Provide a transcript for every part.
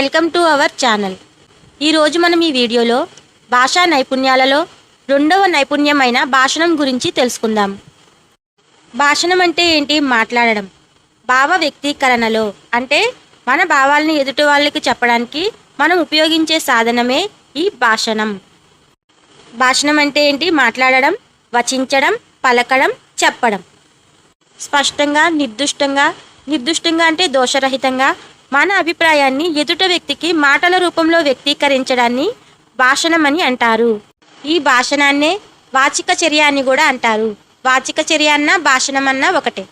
Welcome to our channel. ఈరోజు మనం ఈ వీడియోలో భాషా నైపుణ్యాలలో రెండవ నైపుణ్యమైన భాషణం గురించి తెలుసుకుందాం. భాషణం అంటే ఏంటి? మాట్లాడడం. భావ వ్యక్తీకరణలో అంటే మన భావాలను ఎదుటి వాళ్ళకి చెప్పడానికి మనం ఉపయోగించే సాధనమే ఈ భాషణం. భాషణం అంటే ఏంటి? మాట్లాడడం, వచించడం, పలకడం, చెప్పడం. స్పష్టంగా, నిర్దుష్టంగా అంటే దోషరహితంగా మన అభిప్రాయాన్ని ఎదుట వ్యక్తికి మాటల రూపంలో వ్యక్తీకరించడాన్ని భాషణం అని అంటారు. ఈ భాషణాన్నే వాచిక చర్య అని కూడా అంటారు. వాచిక చర్య అన్నా భాషణం అన్నా ఒకటే.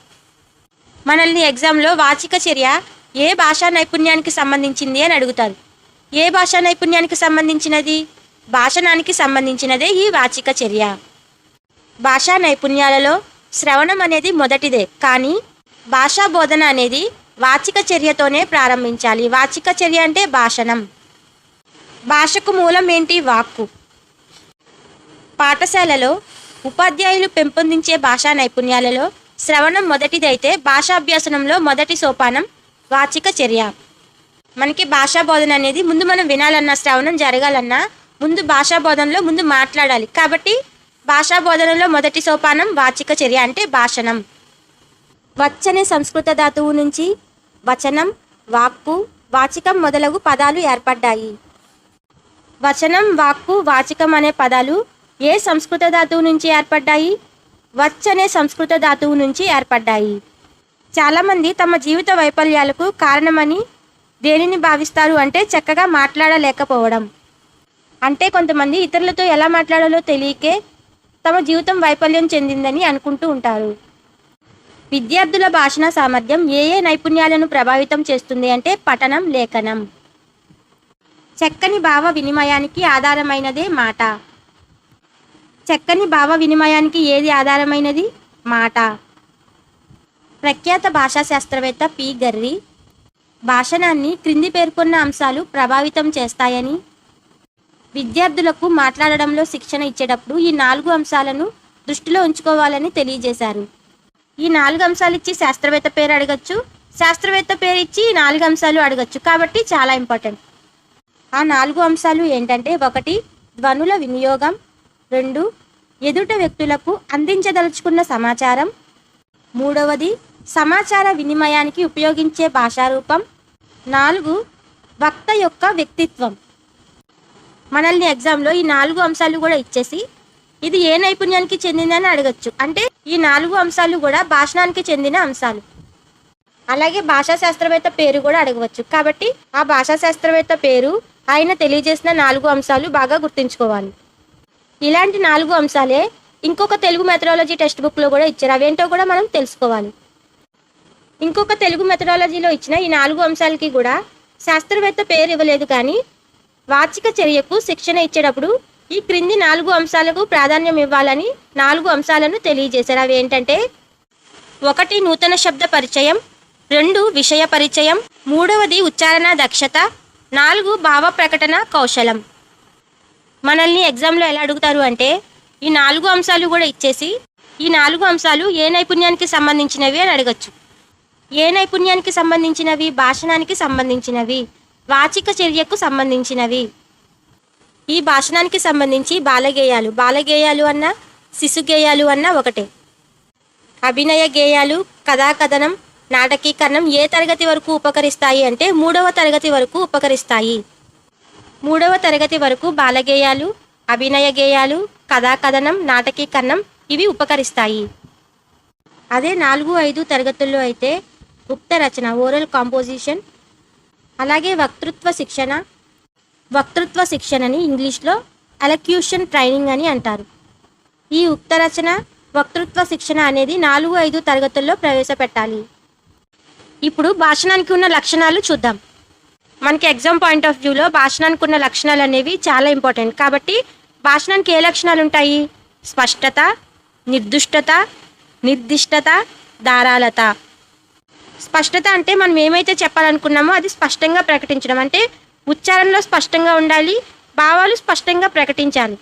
మనల్ని ఎగ్జామ్లో వాచిక చర్య ఏ భాషా నైపుణ్యానికి సంబంధించింది అని అడుగుతారు. ఏ భాషా నైపుణ్యానికి సంబంధించినది? భాషణానికి సంబంధించినదే ఈ వాచిక చర్య. భాషా నైపుణ్యాలలో శ్రవణం అనేది మొదటిదే, కానీ భాషా బోధన అనేది వాచిక చర్యతోనే ప్రారంభించాలి. వాచిక చర్య అంటే భాషణం. భాషకు మూలం ఏంటి? వాక్కు. పాఠశాలలో ఉపాధ్యాయులు పెంపొందించే భాషా నైపుణ్యాలలో శ్రవణం మొదటిదైతే భాషాభ్యాసనంలో మొదటి సోపానం వాచిక చర్య. మనకి భాషా బోధన అనేది ముందు మనం వినాలన్నా, శ్రవణం జరగాలన్నా ముందు భాషా బోధనలో ముందు మాట్లాడాలి. కాబట్టి భాషా బోధనలో మొదటి సోపానం వాచిక చర్య అంటే భాషణం. వచ్చనే సంస్కృత ధాతువు నుంచి వచనం, వాక్కు, వాచికం మొదలగు పదాలు ఏర్పడ్డాయి. వచనం, వాక్కు, వాచికం అనే పదాలు ఏ సంస్కృత ధాతువు నుంచి ఏర్పడ్డాయి? వచ్చనే సంస్కృత ధాతువు నుంచి ఏర్పడ్డాయి. చాలామంది తమ జీవిత వైఫల్యాలకు కారణమని దేనిని భావిస్తారు అంటే చక్కగా మాట్లాడలేకపోవడం. అంటే కొంతమంది ఇతరులతో ఎలా మాట్లాడాలో తెలియకే తమ జీవితం వైఫల్యం చెందిందని అనుకుంటూ ఉంటారు. విద్యార్థుల భాషణ సామర్థ్యం ఏ నైపుణ్యాలను ప్రభావితం చేస్తుంది అంటే పఠనం, లేఖనం. చక్కని భావ వినిమయానికి ఆధారమైనదే మాట. చక్కని భావ వినిమయానికి ఏది ఆధారమైనది? మాట. ప్రఖ్యాత భాషా శాస్త్రవేత్త పి. గర్రి భాషణాన్ని క్రింది పేర్కొన్న అంశాలు ప్రభావితం చేస్తాయని, విద్యార్థులకు మాట్లాడడంలో శిక్షణ ఇచ్చేటప్పుడు ఈ 4 అంశాలను దృష్టిలో ఉంచుకోవాలని తెలియజేశారు. ఈ 4 అంశాలు ఇచ్చి శాస్త్రవేత్త పేరు అడగచ్చు, శాస్త్రవేత్త పేరు ఇచ్చి ఈ 4 అంశాలు అడగచ్చు. కాబట్టి చాలా ఇంపార్టెంట్. ఆ 4 అంశాలు ఏంటంటే 1 ధ్వనుల వినియోగం, 2 ఎదుట వ్యక్తులకు అందించదలుచుకున్న సమాచారం, 3వది సమాచార వినిమయానికి ఉపయోగించే భాషారూపం, 4 వక్త యొక్క వ్యక్తిత్వం. మనల్ని ఎగ్జామ్లో ఈ 4 అంశాలు కూడా ఇచ్చేసి ఇది ఏ నైపుణ్యానికి చెందిందని అడగచ్చు. అంటే ఈ 4 అంశాలు కూడా భాషణానికి చెందిన అంశాలు. అలాగే భాషా శాస్త్రవేత్త పేరు కూడా అడగవచ్చు. కాబట్టి ఆ భాషా శాస్త్రవేత్త పేరు, ఆయన తెలియజేసిన 4 అంశాలు బాగా గుర్తుంచుకోవాలి. ఇలాంటి 4 అంశాలే ఇంకొక తెలుగు మెథడాలజీ టెక్స్ట్ బుక్లో కూడా ఇచ్చారు. అవేంటో కూడా మనం తెలుసుకోవాలి. ఇంకొక తెలుగు మెథడాలజీలో ఇచ్చిన ఈ 4 అంశాలకి కూడా శాస్త్రవేత్త పేరు ఇవ్వలేదు, కానీ వాచిక చర్యకు శిక్షణ ఇచ్చేటప్పుడు ఈ క్రింది 4 అంశాలకు ప్రాధాన్యం ఇవ్వాలని 4 అంశాలను తెలియజేశారు. అవి ఏంటంటే 1 నూతన శబ్ద పరిచయం, 2 విషయ పరిచయం, 3వది ఉచ్చారణ దక్షత, 4 భావ ప్రకటన కౌశలం. మనల్ని ఎగ్జామ్లో ఎలా అడుగుతారు అంటే ఈ 4 అంశాలు కూడా ఇచ్చేసి ఈ 4 అంశాలు ఏ నైపుణ్యానికి సంబంధించినవి అని అడగచ్చు. ఏ నైపుణ్యానికి సంబంధించినవి? భాషణానికి సంబంధించినవి, వాచిక చర్యకు సంబంధించినవి. ఈ భాషణానికి సంబంధించి బాలగేయాలు అన్నా శిశుగేయాలు అన్నా ఒకటే. అభినయ గేయాలు, కథాకథనం, నాటకీకరణం ఏ తరగతి వరకు ఉపకరిస్తాయి అంటే 3వ తరగతి వరకు ఉపకరిస్తాయి. 3వ తరగతి వరకు బాలగేయాలు, అభినయ గేయాలు, కథాకథనం, నాటకీకరణం ఇవి ఉపకరిస్తాయి. అదే 4, 5 తరగతుల్లో అయితే ఉక్త రచన, ఓరల్ కాంపోజిషన్, అలాగే వక్తృత్వ శిక్షణని ఇంగ్లీష్లో అలక్యూషన్ ట్రైనింగ్ అని అంటారు. ఈ ఉక్త రచన, వక్తృత్వ శిక్షణ అనేది 4, 5 తరగతుల్లో ప్రవేశపెట్టాలి. ఇప్పుడు భాషణానికి ఉన్న లక్షణాలు చూద్దాం. మనకి ఎగ్జామ్ పాయింట్ ఆఫ్ వ్యూలో భాషణానికి ఉన్న లక్షణాలు అనేవి చాలా ఇంపార్టెంట్. కాబట్టి భాషణానికి ఏ లక్షణాలు ఉంటాయి? స్పష్టత, నిర్దిష్టత, ధారాళత. స్పష్టత అంటే మనం ఏమైతే చెప్పాలనుకున్నామో అది స్పష్టంగా ప్రకటించడం. అంటే ఉచ్చారణలో స్పష్టంగా ఉండాలి, భావాలు స్పష్టంగా ప్రకటించాలి.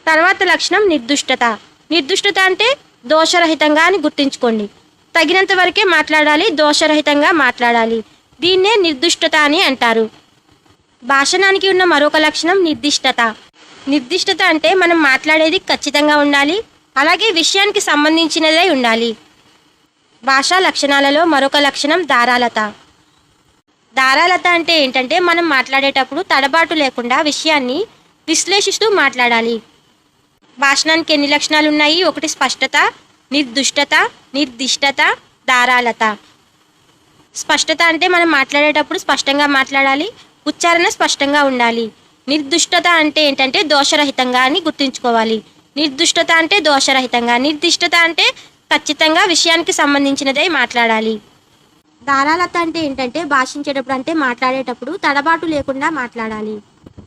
తర్వాత లక్షణం నిర్దుష్టత అంటే దోషరహితంగా అని గుర్తుంచుకోండి. తగినంత వరకే మాట్లాడాలి, దోషరహితంగా మాట్లాడాలి. దీన్నే నిర్దుష్టత అని అంటారు. భాషణానికి ఉన్న మరొక లక్షణం నిర్దిష్టత. నిర్దిష్టత అంటే మనం మాట్లాడేది ఖచ్చితంగా ఉండాలి, అలాగే విషయానికి సంబంధించినదై ఉండాలి. భాషా లక్షణాలలో మరొక లక్షణం ధారాళత. ధారాళత అంటే ఏంటంటే మనం మాట్లాడేటప్పుడు తడబాటు లేకుండా విషయాన్ని విశ్లేషిస్తూ మాట్లాడాలి. భాషణానికి ఎన్ని లక్షణాలు ఉన్నాయి? ఒకటి స్పష్టత, నిర్దుష్టత, నిర్దిష్టత, ధారాళత. స్పష్టత అంటే మనం మాట్లాడేటప్పుడు స్పష్టంగా మాట్లాడాలి, ఉచ్చారణ స్పష్టంగా ఉండాలి. నిర్దుష్టత అంటే ఏంటంటే దోషరహితంగా అని గుర్తుంచుకోవాలి. నిర్దుష్టత అంటే దోషరహితంగా, నిర్దిష్టత అంటే ఖచ్చితంగా విషయానికి సంబంధించినదై మాట్లాడాలి. ధారాళత అంటే ఏంటంటే భాషించేటప్పుడు అంటే మాట్లాడేటప్పుడు తడబాటు లేకుండా మాట్లాడాలి.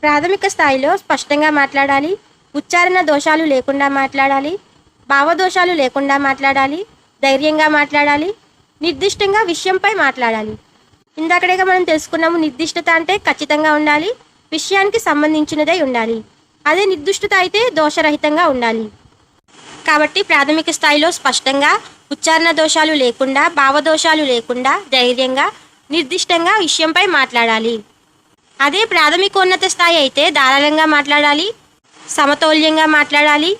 ప్రాథమిక స్థాయిలో స్పష్టంగా మాట్లాడాలి, ఉచ్చారణ దోషాలు లేకుండా మాట్లాడాలి, భావదోషాలు లేకుండా మాట్లాడాలి, ధైర్యంగా మాట్లాడాలి, నిర్దిష్టంగా విషయంపై మాట్లాడాలి. ఇందాకడేగా మనం తెలుసుకున్నాము, నిర్దిష్టత అంటే ఖచ్చితంగా ఉండాలి, విషయానికి సంబంధించినదై ఉండాలి. అదే నిర్దిష్టత అయితే దోషరహితంగా ఉండాలి. కాబట్టి ప్రాథమిక స్థాయిలో స్పష్టంగా, ఉచ్చారణ దోషాలు లేకుండా, భావదోషాలు లేకుండా, ధైర్యంగా, నిర్దిష్టంగా విషయంపై మాట్లాడాలి. అదే ప్రాథమికోన్నత స్థాయి అయితే ధారాళంగా మాట్లాడాలి, సమతౌల్యంగా మాట్లాడాలి,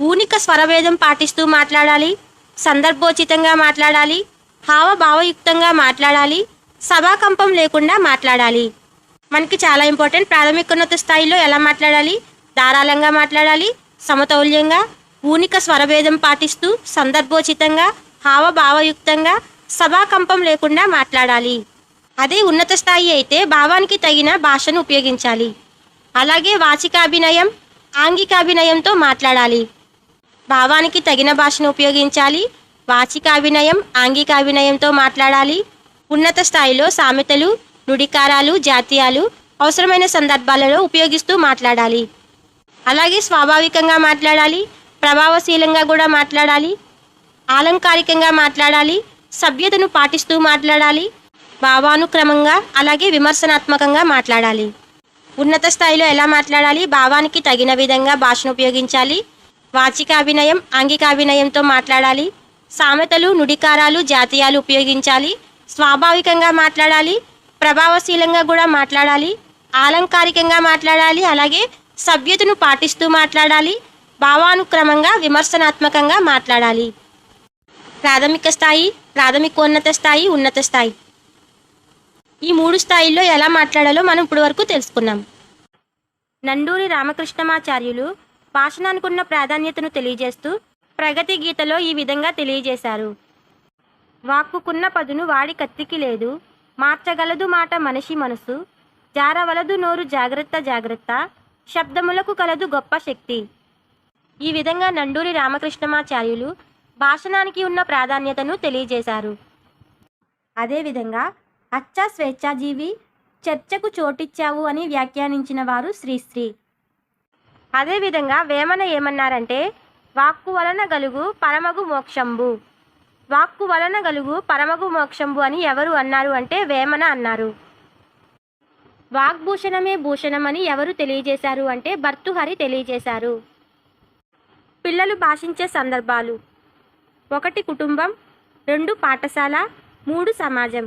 ఊనిక స్వరభేదం పాటిస్తూ మాట్లాడాలి, సందర్భోచితంగా మాట్లాడాలి, హావభావయుక్తంగా మాట్లాడాలి, సభాకంపం లేకుండా మాట్లాడాలి. మనకి చాలా ఇంపార్టెంట్. ప్రాథమికోన్నత స్థాయిలో ఎలా మాట్లాడాలి? ధారాళంగా మాట్లాడాలి, సమతౌల్యంగా, ఊనిక స్వరభేదం పాటిస్తూ, సందర్భోచితంగా, హావభావయుక్తంగా, సభాకంపం లేకుండా మాట్లాడాలి. అదే ఉన్నత స్థాయి అయితే భావానికి తగిన భాషను ఉపయోగించాలి. అలాగే వాచికాభినయం, ఆంగికాభినయంతో మాట్లాడాలి. భావానికి తగిన భాషను ఉపయోగించాలి, వాచికాభినయం, ఆంగికాభినయంతో మాట్లాడాలి. ఉన్నత స్థాయిలో సామెతలు, నుడికారాలు, జాతీయాలు అవసరమైన సందర్భాలలో ఉపయోగిస్తూ మాట్లాడాలి. అలాగే స్వాభావికంగా మాట్లాడాలి, ప్రభావశీలంగా కూడా మాట్లాడాలి, ఆలంకారికంగా మాట్లాడాలి, సభ్యతను పాటిస్తూ మాట్లాడాలి, భావానుక్రమంగా అలాగే విమర్శనాత్మకంగా మాట్లాడాలి. ఉన్నత స్థాయిలో ఎలా మాట్లాడాలి? భావానికి తగిన విధంగా భాషను ఉపయోగించాలి, వాచికాభినయం, ఆంగికాభినయంతో మాట్లాడాలి, సామెతలు, నుడికారాలు, జాతీయాలు ఉపయోగించాలి, స్వాభావికంగా మాట్లాడాలి, ప్రభావశీలంగా కూడా మాట్లాడాలి, ఆలంకారికంగా మాట్లాడాలి, అలాగే సభ్యతను పాటిస్తూ మాట్లాడాలి, భావానుక్రమంగా విమర్శనాత్మకంగా మాట్లాడాలి. ప్రాథమిక స్థాయి, ప్రాథమికోన్నత స్థాయి, ఉన్నత స్థాయి. ఈ 3 స్థాయిల్లో ఎలా మాట్లాడాలో మనం ఇప్పుడు వరకు తెలుసుకున్నాం. నండూరి రామకృష్ణమాచార్యులు భాషణానికున్న ప్రాధాన్యతను తెలియజేస్తూ ప్రగతి గీతలో ఈ విధంగా తెలియజేశారు. వాక్కుకున్న పదును వాడి కత్తికి లేదు, మార్చగలదు మాట మనిషి మనసు, జారవలదు నోరు జాగ్రత్త జాగ్రత్త, శబ్దములకు కలదు గొప్ప శక్తి. ఈ విధంగా నండూరి రామకృష్ణమాచార్యులు భాషణానికి ఉన్న ప్రాధాన్యతను తెలియజేశారు. అదేవిధంగా అచ్చా స్వేచ్ఛాజీవి, చర్చకు చోటిచ్చావు అని వ్యాఖ్యానించిన వారు శ్రీశ్రీ. అదేవిధంగా వేమన ఏమన్నారంటే, వాక్కు వలన గలుగు పరమగు మోక్షంబు, వాక్కు వలన గలుగు పరమగు మోక్షంబు అని ఎవరు అన్నారు అంటే వేమన అన్నారు. వాగ్భూషణమే భూషణమని ఎవరు తెలియజేశారు అంటే భర్తృహరి తెలియజేశారు. పిల్లలు భాషించే సందర్భాలు: 1 కుటుంబం, 2 పాఠశాల, 3 సమాజం.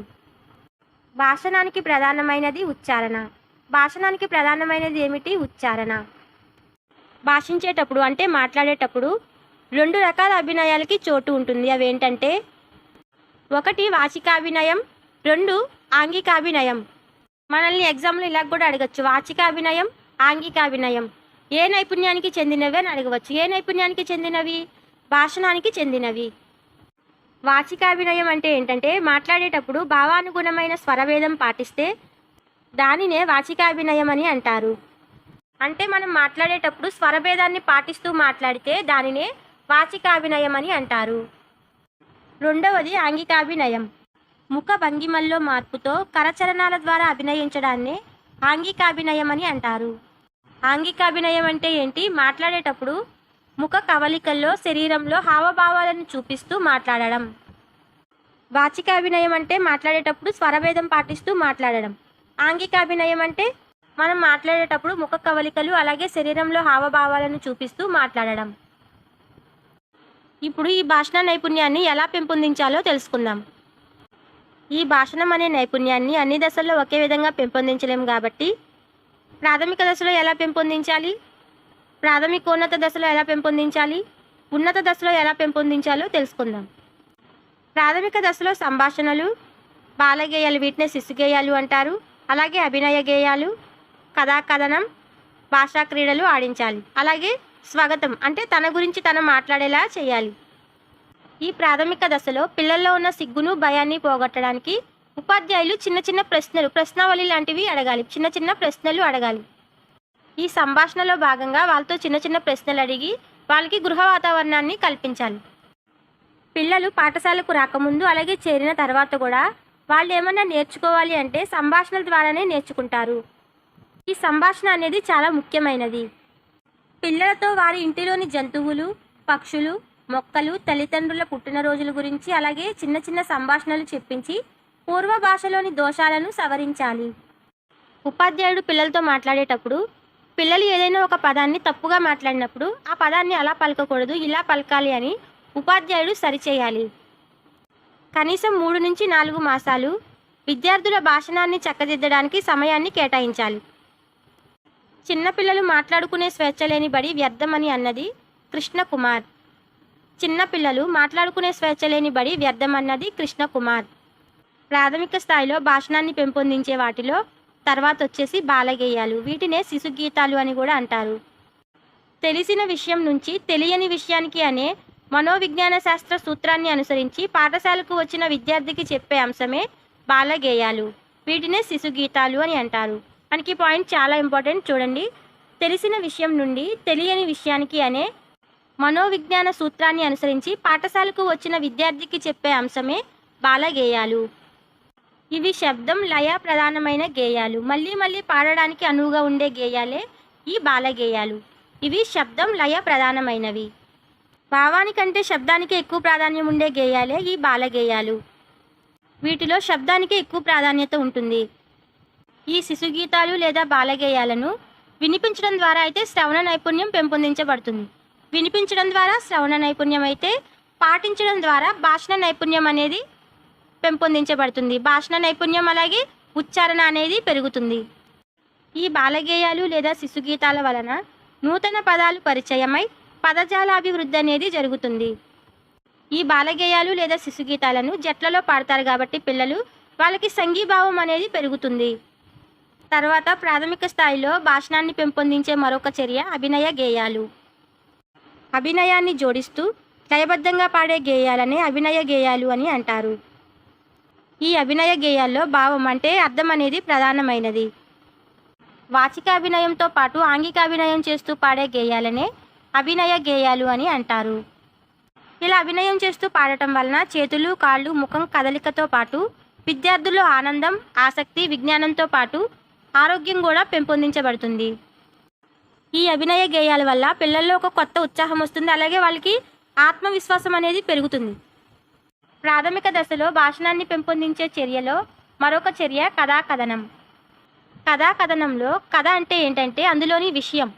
భాషణానికి ప్రధానమైనది ఉచ్చారణ. భాషణానికి ప్రధానమైనది ఏమిటి? ఉచ్చారణ. భాషించేటప్పుడు అంటే మాట్లాడేటప్పుడు 2 రకాల అభినయాలకి చోటు ఉంటుంది. అవేంటంటే 1 వాచికాభినయం, 2 ఆంగికాభినయం. మనల్ని ఎగ్జామ్లో ఇలా కూడా అడగచ్చు, వాచికాభినయం, ఆంగికాభినయం ఏ నైపుణ్యానికి చెందినవి అని అడగవచ్చు. ఏ నైపుణ్యానికి చెందినవి? భాషణానికి చెందినవి. వాచికాభినయం అంటే ఏంటంటే మాట్లాడేటప్పుడు భావానుగుణమైన స్వరభేదం పాటిస్తే దానినే వాచికాభినయం అని అంటారు. అంటే మనం మాట్లాడేటప్పుడు స్వరభేదాన్ని పాటిస్తూ మాట్లాడితే దానినే వాచికాభినయం అని అంటారు. 2వది ఆంగికాభినయం. ముఖ భంగిమల్లో మార్పుతో కరచరణాల ద్వారా అభినయించడాన్ని ఆంగికాభినయం అని అంటారు. ఆంగికాభినయం అంటే ఏంటి? మాట్లాడేటప్పుడు ముఖ కవలికల్లో, శరీరంలో హావభావాలను చూపిస్తూ మాట్లాడడం. వాచికాభినయం అంటే మాట్లాడేటప్పుడు స్వరభేదం పాటిస్తూ మాట్లాడడం. ఆంగికాభినయం అంటే మనం మాట్లాడేటప్పుడు ముఖ కవలికలు అలాగే శరీరంలో హావభావాలను చూపిస్తూ మాట్లాడడం. ఇప్పుడు ఈ భాషణ నైపుణ్యాన్ని ఎలా పెంపొందించాలో తెలుసుకుందాం. ఈ భాషణం అనే నైపుణ్యాన్ని అన్ని దశల్లో ఒకే విధంగా పెంపొందించలేము కాబట్టి ప్రాథమిక దశలో ఎలా పెంపొందించాలి, ప్రాథమికోన్నత దశలో ఎలా పెంపొందించాలి, ఉన్నత దశలో ఎలా పెంపొందించాలో తెలుసుకుందాం. ప్రాథమిక దశలో సంభాషణలు, బాలగేయాలు, వీటినే శిశు గేయాలు అంటారు. అలాగే అభినయ గేయాలు, కథాకథనం, భాషా క్రీడలు ఆడించాలి. అలాగే స్వాగతం అంటే తన గురించి తను మాట్లాడేలా చేయాలి. ఈ ప్రాథమిక దశలో పిల్లల్లో ఉన్న సిగ్గును భయాన్ని పోగొట్టడానికి ఉపాధ్యాయులు చిన్న చిన్న ప్రశ్నావళి లాంటివి అడగాలి. చిన్న చిన్న ప్రశ్నలు అడగాలి. ఈ సంభాషణలో భాగంగా వాళ్ళతో చిన్న చిన్న ప్రశ్నలు అడిగి వాళ్ళకి గృహ వాతావరణాన్ని కల్పించాలి. పిల్లలు పాఠశాలకు రాకముందు అలాగే చేరిన తర్వాత కూడా వాళ్ళు ఏమన్నా నేర్చుకోవాలి అంటే సంభాషణల ద్వారానే నేర్చుకుంటారు. ఈ సంభాషణ అనేది చాలా ముఖ్యమైనది. పిల్లలతో వారి ఇంటిలోని జంతువులు, పక్షులు, మొక్కలు, తల్లిదండ్రుల పుట్టినరోజుల గురించి అలాగే చిన్న చిన్న సంభాషణలు చెప్పించి పూర్వ భాషలోని దోషాలను సవరించాలి. ఉపాధ్యాయుడు పిల్లలతో మాట్లాడేటప్పుడు పిల్లలు ఏదైనా ఒక పదాన్ని తప్పుగా మాట్లాడినప్పుడు ఆ పదాన్ని అలా పలకకూడదు, ఇలా పలకాలి అని ఉపాధ్యాయుడు సరిచేయాలి. కనీసం 3 నుంచి 4 మాసాలు విద్యార్థుల భాషణాన్ని చక్కదిద్దడానికి సమయాన్ని కేటాయించాలి. చిన్నపిల్లలు మాట్లాడుకునే స్వేచ్ఛ లేని బడి వ్యర్థమని అన్నది కృష్ణకుమార్. చిన్నపిల్లలు మాట్లాడుకునే స్వేచ్ఛ లేని బడి వ్యర్థమన్నది కృష్ణకుమార్. ప్రాథమిక స్థాయిలో భాషణాన్ని పెంపొందించే వాటిలో తర్వాత వచ్చేసి బాలగేయాలు, వీటినే శిశు గీతాలు అని కూడా అంటారు. తెలిసిన విషయం నుంచి తెలియని విషయానికి అనే మనోవిజ్ఞాన శాస్త్ర సూత్రాన్ని అనుసరించి పాఠశాలకు వచ్చిన విద్యార్థికి చెప్పే అంశమే బాలగేయాలు, వీటినే శిశు గీతాలు అని అంటారు. మనకి పాయింట్ చాలా ఇంపార్టెంట్ చూడండి. తెలిసిన విషయం నుండి తెలియని విషయానికి అనే మనోవిజ్ఞాన సూత్రాన్ని అనుసరించి పాఠశాలకు వచ్చిన విద్యార్థికి చెప్పే అంశమే బాలగేయాలు. ఇవి శబ్దం, లయ ప్రధానమైన గేయాలు. మళ్ళీ మళ్ళీ పాడడానికి అనువుగా ఉండే గేయాలే ఈ బాలగేయాలు. ఇవి శబ్దం, లయ ప్రధానమైనవి. భావానికంటే శబ్దానికి ఎక్కువ ప్రాధాన్యం ఉండే గేయాలే ఈ బాలగేయాలు. వీటిలో శబ్దానికి ఎక్కువ ప్రాధాన్యత ఉంటుంది. ఈ శిశు గీతాలు లేదా బాలగేయాలను వినిపించడం ద్వారా అయితే శ్రవణ నైపుణ్యం పెంపొందించబడుతుంది. వినిపించడం ద్వారా శ్రవణ నైపుణ్యం అయితే పాటించడం ద్వారా భాషణ నైపుణ్యం అనేది పెంపొందించబడుతుంది. భాషణ నైపుణ్యం అలాగే ఉచ్చారణ అనేది పెరుగుతుంది. ఈ బాలగేయాలు లేదా శిశు గీతాల వలన నూతన పదాలు పరిచయమై పదజాలాభివృద్ధి అనేది జరుగుతుంది. ఈ బాలగేయాలు లేదా శిశు గీతాలను జట్లలో పాడతారు కాబట్టి పిల్లలు వాళ్ళకి సంఘీభావం అనేది పెరుగుతుంది. తర్వాత ప్రాథమిక స్థాయిలో భాషణాన్ని పెంపొందించే మరొక చర్య అభినయ గేయాలు. అభినయాన్ని జోడిస్తూ లయబద్ధంగా పాడే గేయాలనే అభినయ గేయాలు అని అంటారు. ఈ అభినయ గేయాల్లో భావం అంటే అర్థం అనేది ప్రధానమైనది. వాచికాభినయంతో పాటు ఆంగికాభినయం చేస్తూ పాడే గేయాలనే అభినయ గేయాలు అని అంటారు. ఇలా అభినయం చేస్తూ పాడటం వలన చేతులు, కాళ్ళు, ముఖం కదలికతో పాటు విద్యార్థుల్లో ఆనందం, ఆసక్తి, విజ్ఞానంతో పాటు ఆరోగ్యం కూడా పెంపొందించబడుతుంది. ఈ అభినయ గేయాల వల్ల పిల్లల్లో ఒక కొత్త ఉత్సాహం వస్తుంది. అలాగే వాళ్ళకి ఆత్మవిశ్వాసం అనేది పెరుగుతుంది. ప్రాథమిక దశలో భాషణాన్ని పెంపొందించే చర్యలో మరొక చర్య కథాకథనం. కథాకథనంలో కథ అంటే ఏంటంటే అందులోని విషయం.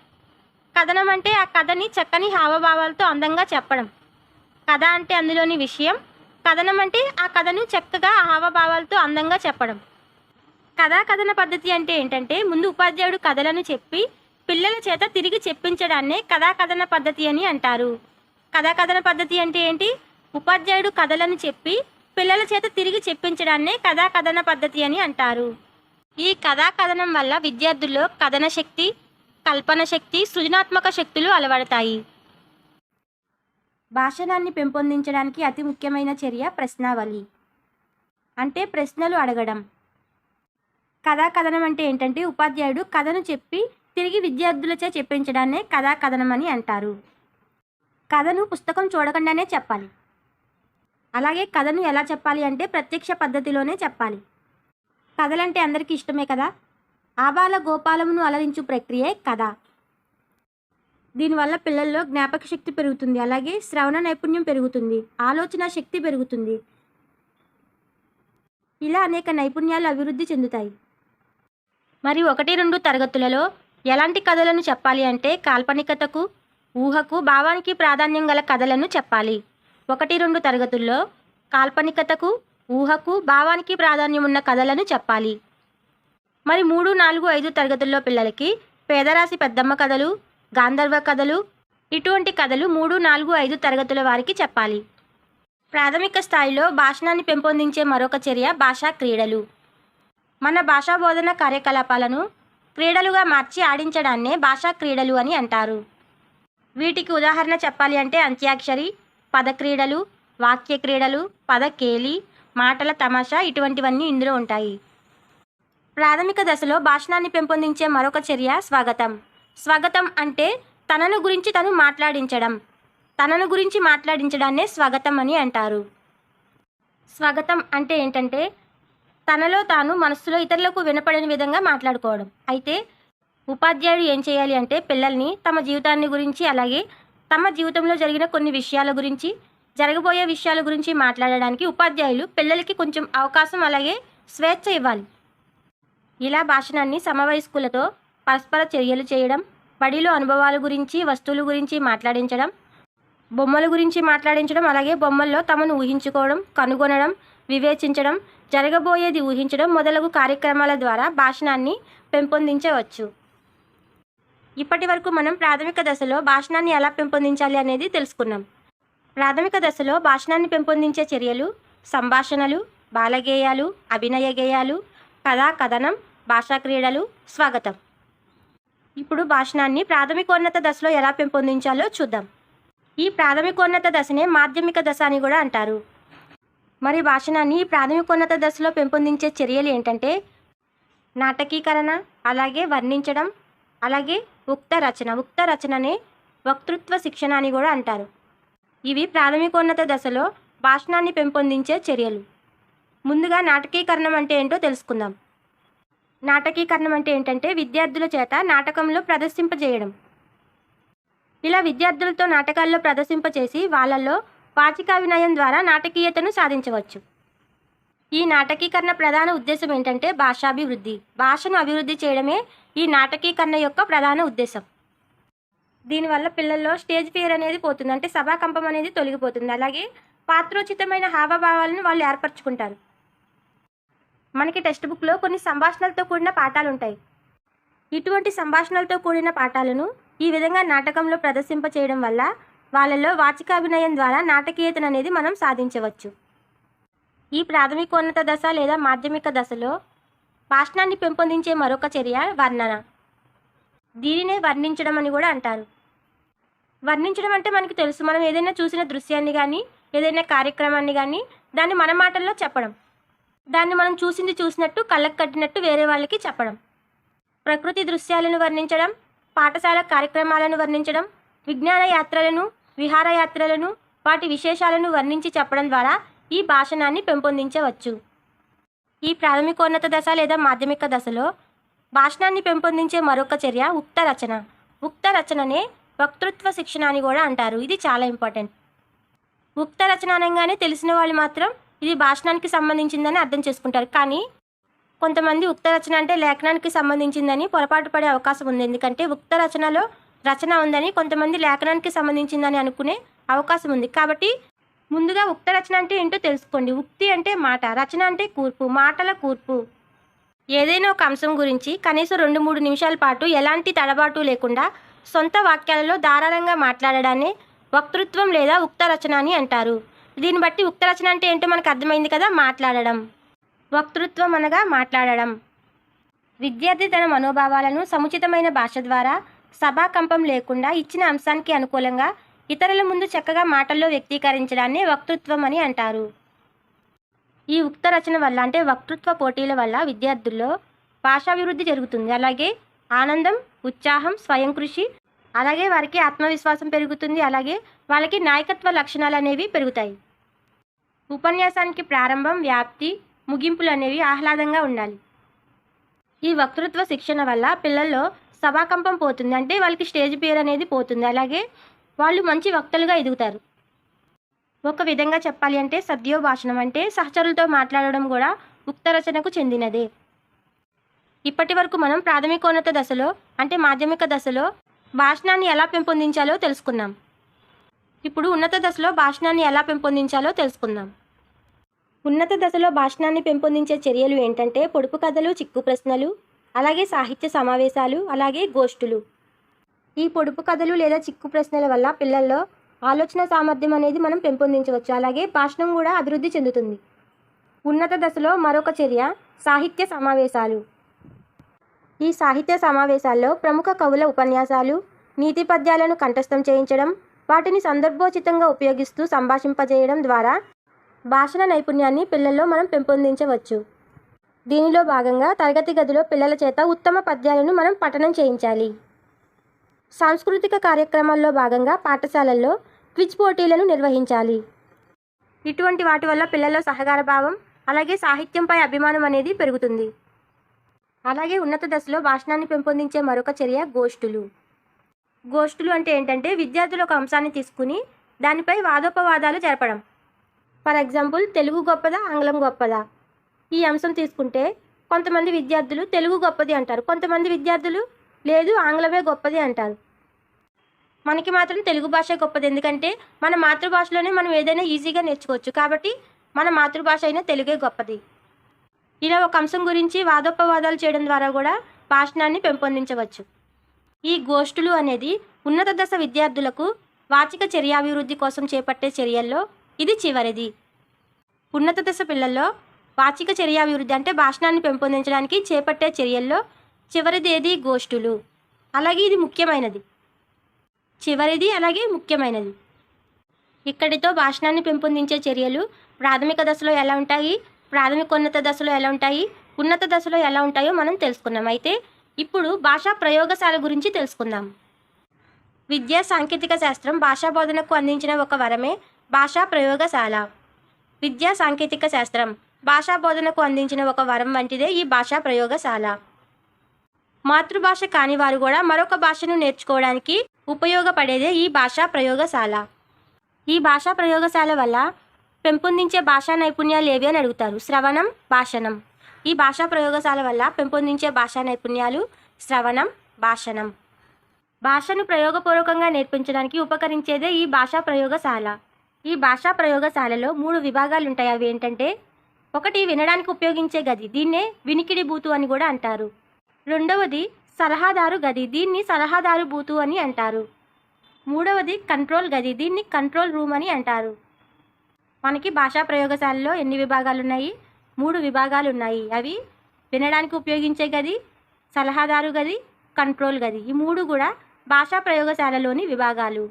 కథనం అంటే ఆ కథని చక్కని హావభావాలతో అందంగా చెప్పడం. కథ అంటే అందులోని విషయం, కథనం అంటే ఆ కథను చక్కగా హావభావాలతో అందంగా చెప్పడం. కథాకథన పద్ధతి అంటే ఏంటంటే ముందు ఉపాధ్యాయుడు కథలను చెప్పి పిల్లల చేత తిరిగి చెప్పించడాన్నే కథాకథన పద్ధతి అని అంటారు. కథాకథన పద్ధతి అంటే ఏంటి? ఉపాధ్యాయుడు కథలను చెప్పి పిల్లల చేత తిరిగి చెప్పించడాన్నే కథాకథన పద్ధతి అని అంటారు. ఈ కథాకథనం వల్ల విద్యార్థుల్లో కథన శక్తి, కల్పన శక్తి, సృజనాత్మక శక్తులు అలవడతాయి. భాషణాన్ని పెంపొందించడానికి అతి ముఖ్యమైన చర్య ప్రశ్నావళి, అంటే ప్రశ్నలు అడగడం. కథాకథనం అంటే ఏంటంటే ఉపాధ్యాయుడు కథను చెప్పి తిరిగి విద్యార్థులచే చెప్పించడాన్నే కథాకథనం అని అంటారు. కథను పుస్తకం చూడకుండానే చెప్పాలి. అలాగే కథను ఎలా చెప్పాలి అంటే ప్రత్యక్ష పద్ధతిలోనే చెప్పాలి. కథలంటే అందరికీ ఇష్టమే కదా. ఆబాల గోపాలమును అలరించు ప్రక్రియే కథ. దీనివల్ల పిల్లల్లో జ్ఞాపక శక్తి పెరుగుతుంది. అలాగే శ్రవణ నైపుణ్యం పెరుగుతుంది, ఆలోచన శక్తి పెరుగుతుంది. ఇలా అనేక నైపుణ్యాలు అభివృద్ధి చెందుతాయి. మరి 1-2 తరగతులలో ఎలాంటి కథలను చెప్పాలి అంటే కాల్పనికతకు, ఊహకు, భావానికి ప్రాధాన్యం గల కథలను చెప్పాలి. 1-2 తరగతుల్లో కాల్పనికతకు, ఊహకు, భావానికి ప్రాధాన్యం ఉన్న కథలను చెప్పాలి. మరి 3, 4, 5 తరగతుల్లో పిల్లలకి పేదరాశి పెద్దమ్మ కథలు, గాంధర్వ కథలు ఇటువంటి కథలు 3, 4, 5 తరగతుల వారికి చెప్పాలి. ప్రాథమిక స్థాయిలో భాషణాన్ని పెంపొందించే మరొక చర్య భాషా క్రీడలు. మన భాషా బోధన కార్యకలాపాలను క్రీడలుగా మార్చి ఆడించడాన్నే భాషా క్రీడలు అని అంటారు. వీటికి ఉదాహరణ చెప్పాలి అంటే అంత్యాక్షరి, పద క్రీడలు, వాక్య క్రీడలు, పద కేలి, మాటల తమాషా ఇటువంటివన్నీ ఇందులో ఉంటాయి. ప్రాథమిక దశలో భాషణాన్ని పెంపొందించే మరొక చర్య స్వాగతం. స్వాగతం అంటే తనను గురించి తను మాట్లాడించడం. తనను గురించి మాట్లాడించడాన్నే స్వాగతం అని అంటారు. స్వాగతం అంటే ఏంటంటే తనలో తాను మనస్సులో ఇతరులకు వినపడని విధంగా మాట్లాడుకోవడం. అయితే ఉపాధ్యాయుడు ఏం చేయాలి అంటే పిల్లల్ని తమ జీవితాన్ని గురించి అలాగే తమ జీవితంలో జరిగిన కొన్ని విషయాల గురించి, జరగబోయే విషయాల గురించి మాట్లాడడానికి ఉపాధ్యాయులు పిల్లలకి కొంచెం అవకాశం అలాగే స్వేచ్ఛ ఇవ్వాలి. ఇలా భాషణాన్ని సమవయస్కులతో పరస్పర చర్యలు చేయడం, బడిలో అనుభవాల గురించి, వస్తువుల గురించి మాట్లాడించడం, బొమ్మల గురించి మాట్లాడించడం, అలాగే బొమ్మల్లో తమను ఊహించుకోవడం, కనుగొనడం, వివేచించడం, జరగబోయేది ఊహించడం మొదలగు కార్యక్రమాల ద్వారా భాషణాన్ని పెంపొందించవచ్చు. ఇప్పటి వరకు మనం ప్రాథమిక దశలో భాషణాన్ని ఎలా పెంపొందించాలి అనేది తెలుసుకున్నాం. ప్రాథమిక దశలో భాషణాన్ని పెంపొందించే చర్యలు సంభాషణలు, బాలగేయాలు, అభినయ గేయాలు, కథా కథనం, భాషా క్రీడలు, స్వాగతం. ఇప్పుడు భాషణాన్ని ప్రాథమికోన్నత దశలో ఎలా పెంపొందించాలో చూద్దాం. ఈ ప్రాథమికోన్నత దశనే మాధ్యమిక దశ అని కూడా అంటారు. మరి భాషణాన్ని ఈ ప్రాథమికోన్నత దశలో పెంపొందించే చర్యలు ఏంటంటే నాటకీకరణ, అలాగే వర్ణించడం, అలాగే ఉక్త రచన. ఉక్త రచననే వక్తృత్వ శిక్షణ అని కూడా అంటారు. ఇవి ప్రాథమికోన్నత దశలో భాషణాన్ని పెంపొందించే చర్యలు. ముందుగా నాటకీకరణం అంటే ఏంటో తెలుసుకుందాం. నాటకీకరణం అంటే ఏంటంటే విద్యార్థుల చేత నాటకంలో ప్రదర్శింపజేయడం. ఇలా విద్యార్థులతో నాటకాల్లో ప్రదర్శింపచేసి వాళ్ళల్లో వాచికాభినయం ద్వారా నాటకీయతను సాధించవచ్చు. ఈ నాటకీకరణ ప్రధాన ఉద్దేశం ఏంటంటే భాషాభివృద్ధి. భాషను అభివృద్ధి చేయడమే ఈ నాటకీకరణ యొక్క ప్రధాన ఉద్దేశం. దీనివల్ల పిల్లల్లో స్టేజ్ ఫియర్ అనేది పోతుంది, అంటే సభాకంపం అనేది తొలగిపోతుంది. అలాగే పాత్రోచితమైన హావభావాలను వాళ్ళు ఏర్పరచుకుంటారు. మనకి టెక్స్ట్ బుక్లో కొన్ని సంభాషణలతో కూడిన పాఠాలు ఉంటాయి. ఇటువంటి సంభాషణలతో కూడిన పాఠాలను ఈ విధంగా నాటకంలో ప్రదర్శింప చేయడం వల్ల వాళ్ళలో వాచికాభినయం ద్వారా నాటకీయతను అనేది మనం సాధించవచ్చు. ఈ ప్రాథమికోన్నత దశ లేదా మాధ్యమిక దశలో భాషణాన్ని పెంపొందించే మరొక చర్య వర్ణన. దీనినే వర్ణించడం అని కూడా అంటారు. వర్ణించడం అంటే మనకి తెలుసు, మనం ఏదైనా చూసిన దృశ్యాన్ని కానీ ఏదైనా కార్యక్రమాన్ని కానీ దాన్ని మన మాటల్లో చెప్పడం. దాన్ని మనం చూసింది చూసినట్టు కళ్ళకు కట్టినట్టు వేరే వాళ్ళకి చెప్పడం. ప్రకృతి దృశ్యాలను వర్ణించడం, పాఠశాల కార్యక్రమాలను వర్ణించడం, విజ్ఞాన యాత్రలను, విహారయాత్రలను, వాటి విశేషాలను వర్ణించి చెప్పడం ద్వారా ఈ భాషణాన్ని పెంపొందించవచ్చు. ఈ ప్రాథమికోన్నత దశ లేదా మాధ్యమిక దశలో భాషణాన్ని పెంపొందించే మరొక చర్య ఉక్త రచన. ఉక్త రచననే వక్తృత్వ శిక్షణ అని కూడా అంటారు. ఇది చాలా ఇంపార్టెంట్. ఉక్త రచన అనగానే తెలిసిన వాళ్ళు మాత్రం ఇది భాషణానికి సంబంధించిందని అర్థం చేసుకుంటారు. కానీ కొంతమంది ఉక్త రచన అంటే లేఖనానికి సంబంధించిందని పొరపాటు పడే అవకాశం ఉంది. ఎందుకంటే ఉక్త రచనలో రచన ఉందని కొంతమంది లేఖనానికి సంబంధించిందని అనుకునే అవకాశం ఉంది. కాబట్టి ముందుగా ఉక్త రచన అంటే ఏంటో తెలుసుకోండి. ఉక్తి అంటే మాట, రచన అంటే కూర్పు, మాటల కూర్పు. ఏదైనా ఒక అంశం గురించి కనీసం 2-3 నిమిషాల పాటు ఎలాంటి తడబాటు లేకుండా సొంత వాక్యాలలో ధారాళంగా మాట్లాడడాన్ని వక్తృత్వం లేదా ఉక్త రచన అని అంటారు. దీన్ని బట్టి ఉక్త రచన అంటే ఏంటో మనకు అర్థమైంది కదా, మాట్లాడడం. వక్తృత్వం అనగా మాట్లాడడం. విద్యార్థి తన మనోభావాలను సముచితమైన భాష ద్వారా సభాకంపం లేకుండా ఇచ్చిన అంశానికి అనుకూలంగా ఇతరుల ముందు చక్కగా మాటల్లో వ్యక్తీకరించడాన్ని వక్తృత్వం అని అంటారు. ఈ ఉక్త రచన వల్ల అంటే వక్తృత్వ పోటీల వల్ల విద్యార్థుల్లో భాషాభివృద్ధి జరుగుతుంది. అలాగే ఆనందం, ఉత్సాహం, స్వయం కృషి, అలాగే వారికి ఆత్మవిశ్వాసం పెరుగుతుంది. అలాగే వాళ్ళకి నాయకత్వ లక్షణాలు అనేవి పెరుగుతాయి. ఉపన్యాసానికి ప్రారంభం, వ్యాప్తి, ముగింపులు అనేవి ఆహ్లాదంగా ఉండాలి. ఈ వక్తృత్వ శిక్షణ వల్ల పిల్లల్లో సభాకంపం పోతుంది, అంటే వాళ్ళకి స్టేజ్ ఫియర్ అనేది పోతుంది. అలాగే వాళ్ళు మంచి వక్తలుగా ఎదుగుతారు. ఒక విధంగా చెప్పాలి అంటే సద్యోభాషణం అంటే సహచరులతో మాట్లాడడం కూడా ఉక్త రచనకు చెందినదే. ఇప్పటి వరకు మనం ప్రాథమికోన్నత దశలో అంటే మాధ్యమిక దశలో భాషణాన్ని ఎలా పెంపొందించాలో తెలుసుకున్నాం. ఇప్పుడు ఉన్నత దశలో భాషణాన్ని ఎలా పెంపొందించాలో తెలుసుకుందాం. ఉన్నత దశలో భాషణాన్ని పెంపొందించే చర్యలు ఏంటంటే పొడుపు కథలు, చిక్కు ప్రశ్నలు, అలాగే సాహిత్య సమావేశాలు, అలాగే గోష్ఠులు. ఈ పొడుపు కథలు లేదా చిక్కు ప్రశ్నల వల్ల పిల్లల్లో ఆలోచన సామర్థ్యం అనేది మనం పెంపొందించవచ్చు. అలాగే భాషణం కూడా అభివృద్ధి చెందుతుంది. ఉన్నత దశలో మరొక చర్య సాహిత్య సమావేశాలు. ఈ సాహిత్య సమావేశాల్లో ప్రముఖ కవుల ఉపన్యాసాలు, నీతి పద్యాలను కంఠస్థం చేయించడం, వాటిని సందర్భోచితంగా ఉపయోగిస్తూ సంభాషింపజేయడం ద్వారా భాషణ నైపుణ్యాన్ని పిల్లల్లో మనం పెంపొందించవచ్చు. దీనిలో భాగంగా తరగతి గదిలో పిల్లల చేత ఉత్తమ పద్యాలను మనం పఠనం చేయించాలి. సాంస్కృతిక కార్యక్రమాల్లో భాగంగా పాఠశాలల్లో క్విజ్ పోటీలను నిర్వహించాలి. ఇటువంటి వాటి వల్ల పిల్లల్లో సహకార భావం, అలాగే సాహిత్యంపై అభిమానం అనేది పెరుగుతుంది. అలాగే ఉన్నత దశలో భాషణాన్ని పెంపొందించే మరొక చర్య గోష్ఠులు. గోష్ఠులు అంటే ఏంటంటే విద్యార్థులు ఒక అంశాన్ని తీసుకుని దానిపై వాదోపవాదాలు జరపడం. ఫర్ ఎగ్జాంపుల్, తెలుగు గొప్పదా, ఆంగ్లం గొప్పదా? ఈ అంశం తీసుకుంటే కొంతమంది విద్యార్థులు తెలుగు గొప్పది అంటారు, కొంతమంది విద్యార్థులు లేదు ఆంగ్లమే గొప్పది అంటారు. మనకి మాత్రం తెలుగు భాష గొప్పది, ఎందుకంటే మన మాతృభాషలోనే మనం ఏదైనా ఈజీగా నేర్చుకోవచ్చు. కాబట్టి మన మాతృభాష అయినా తెలుగే గొప్పది. ఇలా ఒక అంశం గురించి వాదోపవాదాలు చేయడం ద్వారా కూడా భాషణాన్ని పెంపొందించవచ్చు. ఈ గోష్ఠులు అనేది ఉన్నత దశ విద్యార్థులకు వాచిక చర్యాభివృద్ధి కోసం చేపట్టే చర్యల్లో ఇది చివరిది. ఉన్నత దశ పిల్లల్లో వాచిక చర్యాభివృద్ధి అంటే భాషణాన్ని పెంపొందించడానికి చేపట్టే చర్యల్లో చివరిదేది గోష్ఠులు. అలాగే ఇది ముఖ్యమైనది, చివరిది అలాగే ముఖ్యమైనది. ఇక్కడితో భాషణాన్ని పెంపొందించే చర్యలు ప్రాథమిక దశలో ఎలా ఉంటాయి, ప్రాథమికోన్నత దశలో ఎలా ఉంటాయి, ఉన్నత దశలో ఎలా ఉంటాయో మనం తెలుసుకున్నాం. అయితే ఇప్పుడు భాషా ప్రయోగశాల గురించి తెలుసుకుందాం. విద్యా సాంకేతిక శాస్త్రం భాషా బోధనకు అందించిన ఒక వరమే భాషా ప్రయోగశాల. విద్యా సాంకేతిక శాస్త్రం భాషా బోధనకు అందించిన ఒక వరం వంటిదే ఈ భాషా ప్రయోగశాల. మాతృభాష కాని వారు కూడా మరొక భాషను నేర్చుకోవడానికి ఉపయోగపడేదే ఈ భాషా ప్రయోగశాల. ఈ భాషా ప్రయోగశాల వల్ల పెంపొందించే భాషా నైపుణ్యాలు ఏవి అని అడుగుతారు. శ్రవణం, భాషణం. ఈ భాషా ప్రయోగశాల వల్ల పెంపొందించే భాషా నైపుణ్యాలు శ్రవణం, భాషణం. భాషను ప్రయోగపూర్వకంగా నేర్పించడానికి ఉపకరించేదే ఈ భాషా ప్రయోగశాల. ఈ భాషా ప్రయోగశాలలో 3 విభాగాలు ఉంటాయి. అవి ఏంటంటే, ఒకటి వినడానికి ఉపయోగించే గది, దీన్నే వినికిడి బూతు అని కూడా అంటారు. రెండవది సలహాదారు గది, దీన్ని సలహాదారు బూతు అని అంటారు. మూడవది కంట్రోల్ గది, దీన్ని కంట్రోల్ రూమ్ అని అంటారు. మనకి భాషా ప్రయోగశాలలో ఎన్ని విభాగాలు ఉన్నాయి? 3 విభాగాలు ఉన్నాయి. అవి వినడానికి ఉపయోగించే గది, సలహాదారు గది, కంట్రోల్ గది. ఈ 3 కూడా భాషా ప్రయోగశాలలోని విభాగాలు.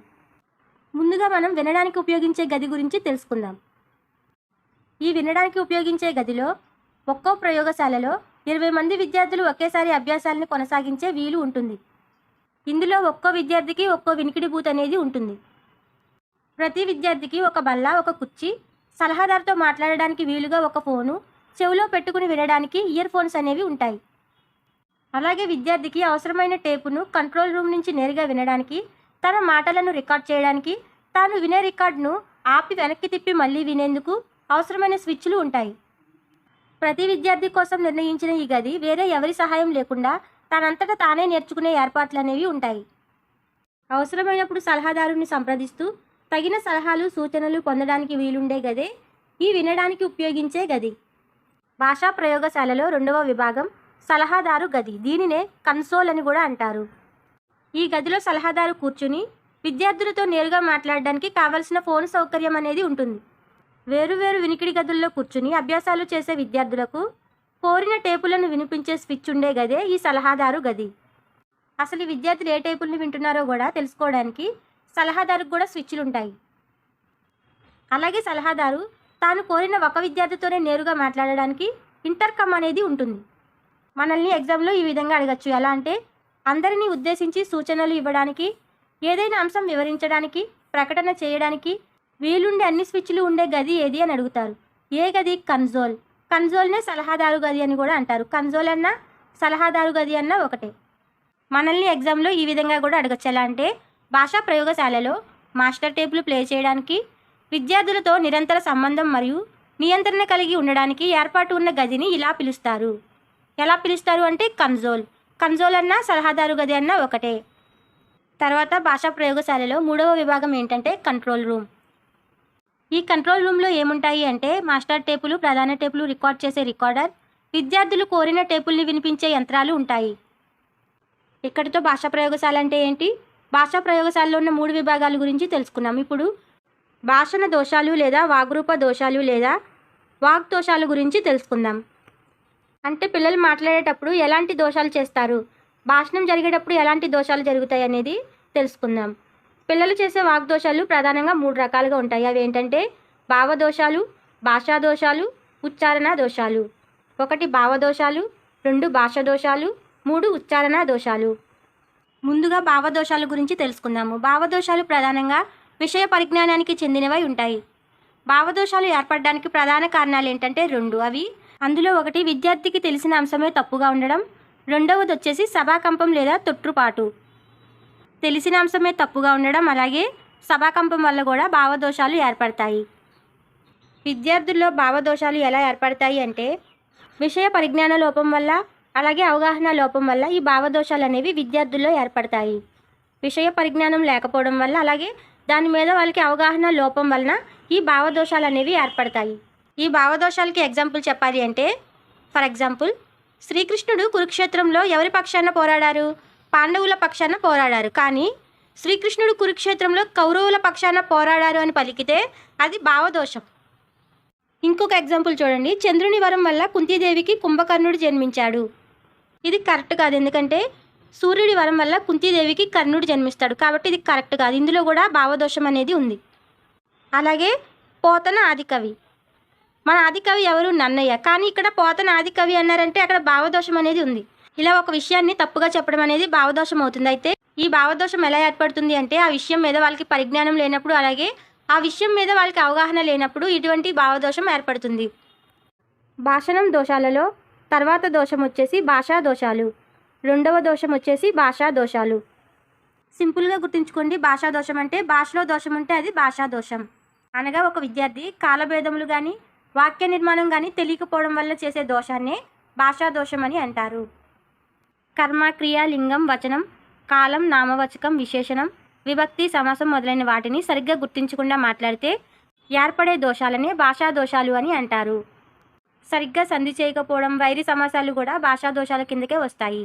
ముందుగా మనం వినడానికి ఉపయోగించే గది గురించి తెలుసుకుందాం. ఈ వినడానికి ఉపయోగించే గదిలో ఒక్కో ప్రయోగశాలలో 20 మంది విద్యార్థులు ఒకేసారి అభ్యాసాలను కొనసాగించే వీలు ఉంటుంది. ఇందులో ఒక్కో విద్యార్థికి ఒక్కో వినికిడి బూత్ అనేది ఉంటుంది. ప్రతి విద్యార్థికి ఒక బల్ల, ఒక కుర్చీ, సలహాదారుతో మాట్లాడడానికి వీలుగా ఒక ఫోను, చెవిలో పెట్టుకుని వినడానికి ఇయర్ ఫోన్స్ అనేవి ఉంటాయి. అలాగే విద్యార్థికి అవసరమైన టేపును కంట్రోల్ రూమ్ నుంచి నేరుగా వినడానికి, తన మాటలను రికార్డ్ చేయడానికి, తాను వినే రికార్డును ఆపి వెనక్కి తిప్పి మళ్ళీ వినేందుకు అవసరమైన స్విచ్లు ఉంటాయి. ప్రతి విద్యార్థి కోసం నిర్ణయించిన ఈ గది వేరే ఎవరి సహాయం లేకుండా తనంతటా తానే నేర్చుకునే ఏర్పాట్లు అనేవి ఉంటాయి. అవసరమైనప్పుడు సలహాదారుని సంప్రదిస్తూ తగిన సలహాలు, సూచనలు పొందడానికి వీలుండే గదే ఈ వినడానికి ఉపయోగించే గది. భాషా ప్రయోగశాలలో 2వ విభాగం సలహాదారు గది, దీనినే కన్సోల్ అని కూడా అంటారు. ఈ గదిలో సలహాదారు కూర్చుని విద్యార్థులతో నేరుగా మాట్లాడడానికి కావలసిన ఫోన్ సౌకర్యం అనేది ఉంటుంది. వేరువేరు వినికిడి గదుల్లో కూర్చుని అభ్యాసాలు చేసే విద్యార్థులకు కోరిన టేపులను వినిపించే స్విచ్ ఉండే గదే ఈ సలహాదారు గది. అసలు ఈ విద్యార్థులు ఏ టేపుల్ని వింటున్నారో కూడా తెలుసుకోవడానికి సలహాదారుకు కూడా స్విచ్లు ఉంటాయి. అలాగే సలహాదారు తాను కోరిన ఒక విద్యార్థితోనే నేరుగా మాట్లాడడానికి ఇంటర్కమ్ అనేది ఉంటుంది. మనల్ని ఎగ్జామ్లో ఈ విధంగా అడగచ్చు. ఎలా అంటే, అందరినీ ఉద్దేశించి సూచనలు ఇవ్వడానికి, ఏదైనా అంశం వివరించడానికి, ప్రకటన చేయడానికి వీలుండే అన్ని స్విచ్లు ఉండే గది ఏది అని అడుగుతారు. ఏ గది? కన్సోల్. కన్సోల్నే సలహాదారు గది అని కూడా అంటారు. కన్సోల్ అన్నా సలహాదారు గది అన్నా ఒకటే. మనల్ని ఎగ్జామ్లో ఈ విధంగా కూడా అడగచ్చు. ఎలా అంటే, భాషా ప్రయోగశాలలో మాస్టర్ టేపులు ప్లే చేయడానికి, విద్యార్థులతో నిరంతర సంబంధం మరియు నియంత్రణ కలిగి ఉండడానికి ఏర్పాటు ఉన్న గదిని ఇలా పిలుస్తారు. ఎలా పిలుస్తారు అంటే కన్సోల్. కన్సోల్ అన్నా సలహాదారు గది అన్నా ఒకటే. తర్వాత భాషా ప్రయోగశాలలో 3వ విభాగం ఏంటంటే కంట్రోల్ రూమ్. ఈ కంట్రోల్ రూమ్లో ఏముంటాయి అంటే మాస్టర్ టేపులు, ప్రధాన టేపులు రికార్డ్ చేసే రికార్డర్, విద్యార్థులు కోరిన టేపుల్ని వినిపించే యంత్రాలు ఉంటాయి. ఇక్కడితో భాషా ప్రయోగశాల అంటే ఏంటి, భాషా ప్రయోగశాలలో ఉన్న 3 విభాగాల గురించి తెలుసుకున్నాం. ఇప్పుడు భాషణ దోషాలు లేదా వాగ్రూప దోషాలు లేదా వాగ్ దోషాల గురించి తెలుసుకుందాం. అంటే పిల్లలు మాట్లాడేటప్పుడు ఎలాంటి దోషాలు చేస్తారు, భాషణం జరిగేటప్పుడు ఎలాంటి దోషాలు జరుగుతాయి అనేది తెలుసుకుందాం. పిల్లలు చేసే వాగ్దోషాలు ప్రధానంగా 3 రకాలుగా ఉంటాయి. అవి ఏంటంటే భావదోషాలు, భాషా దోషాలు, ఉచ్చారణ దోషాలు. 1 భావదోషాలు, 2 భాషా దోషాలు, 3 ఉచ్చారణ దోషాలు. ముందుగా భావదోషాల గురించి తెలుసుకుందాము. భావదోషాలు ప్రధానంగా విషయ పరిజ్ఞానానికి చెందినవై ఉంటాయి. భావదోషాలు ఏర్పడడానికి ప్రధాన కారణాలు ఏంటంటే 2. అవి అందులో 1 విద్యార్థికి తెలిసిన అంశమే తప్పుగా ఉండడం, 2వది వచ్చేసి సభాకంపం లేదా తొట్రుపాటు. తెలిసిన అంశమే తప్పుగా ఉండడం అలాగే సభాకంపం వల్ల కూడా భావదోషాలు ఏర్పడతాయి. విద్యార్థుల్లో భావదోషాలు ఎలా ఏర్పడతాయి అంటే విషయ పరిజ్ఞాన లోపం వల్ల అలాగే అవగాహన లోపం వల్ల ఈ భావదోషాలు అనేవి విద్యార్థుల్లో ఏర్పడతాయి. విషయ పరిజ్ఞానం లేకపోవడం వల్ల అలాగే దాని మీద వాళ్ళకి అవగాహన లోపం వలన ఈ భావదోషాలు అనేవి ఏర్పడతాయి. ఈ భావదోషాలకి ఎగ్జాంపుల్ చెప్పాలి అంటే ఫర్ ఎగ్జాంపుల్ శ్రీకృష్ణుడు కురుక్షేత్రంలో ఎవరి పక్షాన పోరాడారు, పాండవుల పక్షాన పోరాడారు. కానీ శ్రీకృష్ణుడు కురుక్షేత్రంలో కౌరవుల పక్షాన పోరాడారు అని పలికితే అది భావదోషం. ఇంకొక ఎగ్జాంపుల్ చూడండి, చంద్రుని వరం వల్ల కుంతీదేవికి కుంభకర్ణుడు జన్మించాడు. ఇది కరెక్ట్ కాదు, ఎందుకంటే సూర్యుడి వరం వల్ల కుంతీదేవికి కర్ణుడు జన్మిస్తాడు కాబట్టి ఇది కరెక్ట్ కాదు. ఇందులో కూడా భావదోషం అనేది ఉంది. అలాగే పోతన ఆదికవి, మన ఆదికవి ఎవరు, నన్నయ్య. కానీ ఇక్కడ పోతన ఆదికవి అన్నారంటే అక్కడ భావదోషం అనేది ఉంది. ఇలా ఒక విషయాన్ని తప్పుగా చెప్పడం అనేది భావదోషం అవుతుంది. అయితే ఈ భావదోషం ఎలా ఏర్పడుతుంది అంటే ఆ విషయం మీద వాళ్ళకి పరిజ్ఞానం లేనప్పుడు అలాగే ఆ విషయం మీద వాళ్ళకి అవగాహన లేనప్పుడు ఇటువంటి భావదోషం ఏర్పడుతుంది. భాషణం దోషాలలో తర్వాత దోషం వచ్చేసి భాషా దోషాలు, 2వ దోషం వచ్చేసి భాషా దోషాలు. సింపుల్గా గుర్తుంచుకోండి, భాషా దోషం అంటే భాషలో దోషం ఉంటే అది భాషా దోషం. అనగా ఒక విద్యార్థి కాలభేదములు కానీ వాక్య నిర్మాణం కానీ తెలియకపోవడం వల్ల చేసే దోషాన్నే భాషా దోషం అని అంటారు. కర్మ, క్రియ, లింగం, వచనం, కాలం, నామవాచకం, విశేషణం, విభక్తి, సమాసం మొదలైన వాటిని సరిగ్గా గుర్తించకుండా మాట్లాడితే ఏర్పడే దోషాలనే భాషా దోషాలు అని అంటారు. సరిగ్గా సంధి చేయకపోవడం, వైరి సమాసాలు కూడా భాషా దోషాల కిందకే వస్తాయి.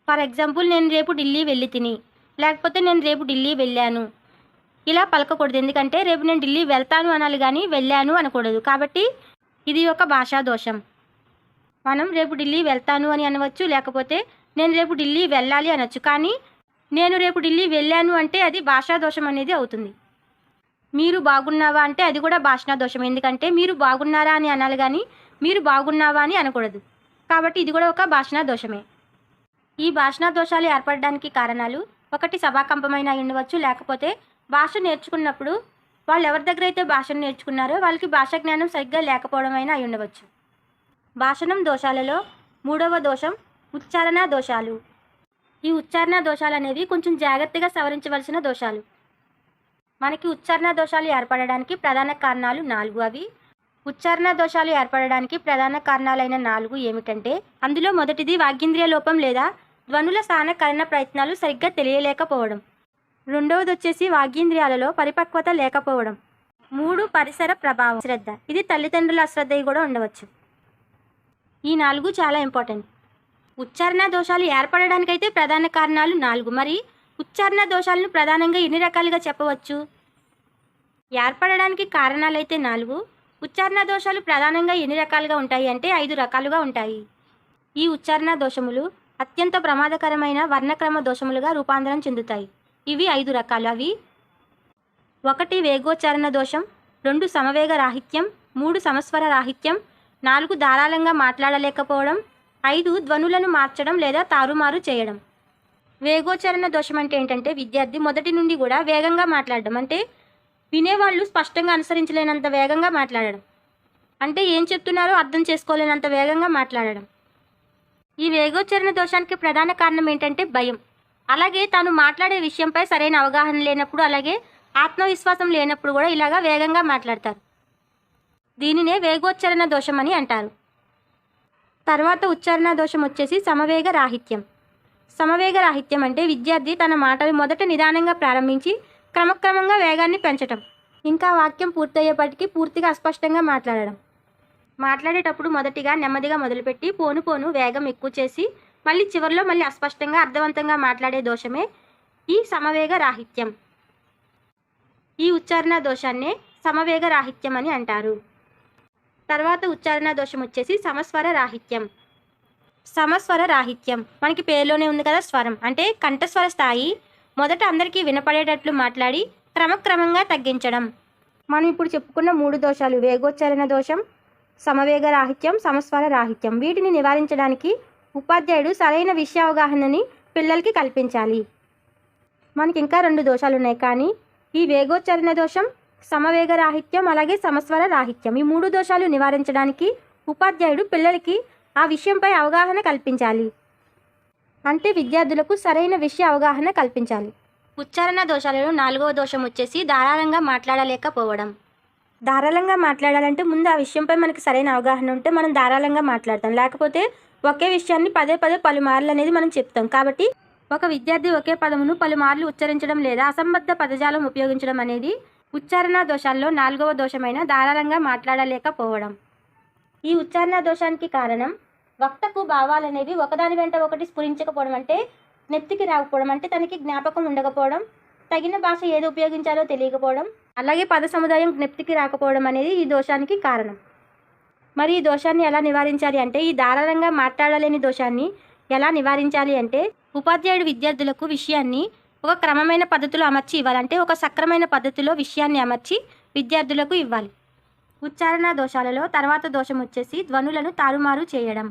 ఫర్ ఎగ్జాంపుల్ నేను రేపు ఢిల్లీ వెళ్ళి తిని, లేకపోతే నేను రేపు ఢిల్లీ వెళ్ళాను, ఇలా పలకకూడదు. ఎందుకంటే రేపు నేను ఢిల్లీ వెళ్తాను అనాలి కానీ వెళ్ళాను అనకూడదు. కాబట్టి ఇది ఒక భాషా దోషం. మనం రేపు ఢిల్లీ వెళ్తాను అని అనవచ్చు, లేకపోతే నేను రేపు ఢిల్లీ వెళ్ళాలి అనొచ్చు. కానీ నేను రేపు ఢిల్లీ వెళ్ళాను అంటే అది భాషా దోషం అనేది అవుతుంది. మీరు బాగున్నావా అంటే అది కూడా భాషా దోషం. ఎందుకంటే మీరు బాగున్నారా అని అనాలి కానీ మీరు బాగున్నావా అని అనకూడదు. కాబట్టి ఇది కూడా ఒక భాషా దోషమే. ఈ భాషా దోషాలు ఏర్పడడానికి కారణాలు 1 సభాకంపమైన ఉండవచ్చు, లేకపోతే భాష నేర్చుకున్నప్పుడు వాళ్ళు ఎవరి దగ్గర అయితే భాషను నేర్చుకున్నారో వాళ్ళకి భాషా జ్ఞానం సరిగ్గా లేకపోవడం అయినా అయి ఉండవచ్చు. భాషణం దోషాలలో 3వ దోషం ఉచ్చారణ దోషాలు. ఈ ఉచ్చారణ దోషాలు అనేవి కొంచెం జాగ్రత్తగా సవరించవలసిన దోషాలు. మనకి ఉచ్చారణ దోషాలు ఏర్పడడానికి ప్రధాన కారణాలు 4. అవి ఉచ్చారణ దోషాలు ఏర్పడడానికి ప్రధాన కారణాలైన 4 ఏమిటంటే అందులో మొదటిది వాగ్గింద్రియ లోపం లేదా ధ్వనుల స్థాన కరణ ప్రయత్నాలు సరిగ్గా తెలియలేకపోవడం, 2వది వచ్చేసి వాగ్గింద్రియాలలో పరిపక్వత లేకపోవడం, 3 పరిసర ప్రభావం శ్రద్ధ. ఇది తల్లిదండ్రుల అశ్రద్ధ కూడా ఉండవచ్చు. ఈ 4 చాలా ఇంపార్టెంట్. ఉచ్చారణ దోషాలు ఏర్పడడానికైతే ప్రధాన కారణాలు 4. మరి ఉచ్చారణ దోషాలను ప్రధానంగా ఎన్ని రకాలుగా చెప్పవచ్చు? ఏర్పడడానికి కారణాలైతే 4. ఉచ్చారణ దోషాలు ప్రధానంగా ఎన్ని రకాలుగా ఉంటాయి అంటే 5 రకాలుగా ఉంటాయి. ఈ ఉచ్చారణ దోషములు అత్యంత ప్రమాదకరమైన వర్ణక్రమ దోషములుగా రూపాంతరం చెందుతాయి. ఇవి 5 రకాలు. అవి 1 వేగోచ్చారణ దోషం, 2 సమవేగ రాహిత్యం, 3 సమస్వర రాహిత్యం, 4 ధారాళంగా మాట్లాడలేకపోవడం, 5 ధ్వనులను మార్చడం లేదా తారుమారు చేయడం. వేగోచ్చారణ దోషం అంటే ఏంటంటే విద్యార్థి మొదటి నుండి కూడా వేగంగా మాట్లాడడం, అంటే వినేవాళ్ళు స్పష్టంగా అనుసరించలేనంత వేగంగా మాట్లాడడం, అంటే ఏం చెప్తున్నారో అర్థం చేసుకోలేనంత వేగంగా మాట్లాడడం. ఈ వేగోచ్చారణ దోషానికి ప్రధాన కారణం ఏంటంటే భయం. అలాగే తాను మాట్లాడే విషయంపై సరైన అవగాహన లేనప్పుడు అలాగే ఆత్మవిశ్వాసం లేనప్పుడు కూడా ఇలాగా వేగంగా మాట్లాడతారు. దీనినే వేగోచ్చారణ దోషం అని అంటారు. తర్వాత ఉచ్చారణ దోషం వచ్చేసి సమవేగ రాహిత్యం. సమవేగ రాహిత్యం అంటే విద్యార్థి తన మాటలు మొదట నిదానంగా ప్రారంభించి క్రమక్రమంగా వేగాన్ని పెంచటం, ఇంకా వాక్యం పూర్తయ్యేపటికి పూర్తిగా అస్పష్టంగా మాట్లాడడం. మాట్లాడేటప్పుడు మొదటిగా నెమ్మదిగా మొదలుపెట్టి పోను పోను వేగం ఎక్కువ చేసి మళ్ళీ చివరిలో మళ్ళీ అస్పష్టంగా అర్థవంతంగా మాట్లాడే దోషమే ఈ సమవేగ రాహిత్యం. ఈ ఉచ్చారణ దోషాన్నే సమవేగ రాహిత్యం అని అంటారు. తర్వాత ఉచ్చారణ దోషం వచ్చేసి సమస్వర రాహిత్యం. సమస్వర రాహిత్యం మనకి పేరులోనే ఉంది కదా, స్వరం అంటే కంఠస్వర స్థాయి మొదట అందరికీ వినపడేటట్లు మాట్లాడి క్రమక్రమంగా తగ్గించడం. మనం ఇప్పుడు చెప్పుకున్న 3 దోషాలు వేగోచ్చారణ దోషం, సమవేగ రాహిత్యం, సమస్వర రాహిత్యం. వీటిని నివారించడానికి ఉపాధ్యాయుడు సరైన విషయావగాహనని పిల్లలకి కల్పించాలి. మనకి ఇంకా 2 దోషాలు ఉన్నాయి, కానీ ఈ వేగోచ్చారణ దోషం, సమవేగ రాహిత్యం, అలాగే సమస్వర రాహిత్యం ఈ 3 దోషాలు నివారించడానికి ఉపాధ్యాయుడు పిల్లలకి ఆ విషయంపై అవగాహన కల్పించాలి. అంటే విద్యార్థులకు సరైన విషయ అవగాహన కల్పించాలి. ఉచ్చారణ దోషాలలో 4వ దోషం వచ్చేసి ధారాళంగా మాట్లాడలేకపోవడం. ధారాళంగా మాట్లాడాలంటే ముందు ఆ విషయంపై మనకి సరైన అవగాహన ఉంటే మనం ధారాళంగా మాట్లాడతాం. లేకపోతే ఒకే విషయాన్ని పదే పదే పలుమార్లు అనేది మనం చెప్తాం. కాబట్టి ఒక విద్యార్థి ఒకే పదమును పలుమార్లు ఉచ్చరించడం లేదా అసంబద్ధ పదజాలం ఉపయోగించడం అనేది ఉచ్చారణ దోషాల్లో 4వ దోషమైన ధారాళంగా మాట్లాడలేకపోవడం. ఈ ఉచ్చారణ దోషానికి కారణం వక్తకు భావాలనేవి ఒకదాని వెంట ఒకటి స్ఫురించకపోవడం, అంటే జ్ఞప్తికి రాకపోవడం, అంటే తనకి జ్ఞాపకం ఉండకపోవడం, తగిన భాష ఏది ఉపయోగించాలో తెలియకపోవడం, అలాగే పద సముదాయం జ్ఞప్తికి రాకపోవడం అనేది ఈ దోషానికి కారణం. మరి ఈ దోషాన్ని ఎలా నివారించాలి అంటే, ఈ ధారాళంగా మాట్లాడలేని దోషాన్ని ఎలా నివారించాలి అంటే, ఉపాధ్యాయుడు విద్యార్థులకు విషయాన్ని ఒక క్రమమైన పద్ధతిలో అమర్చి ఇవ్వాలంటే ఒక సక్రమైన పద్ధతిలో విషయాన్ని అమర్చి విద్యార్థులకు ఇవ్వాలి. ఉచ్చారణ దోషాలలో తర్వాత దోషం వచ్చేసి ధ్వనులను తారుమారు చేయడం.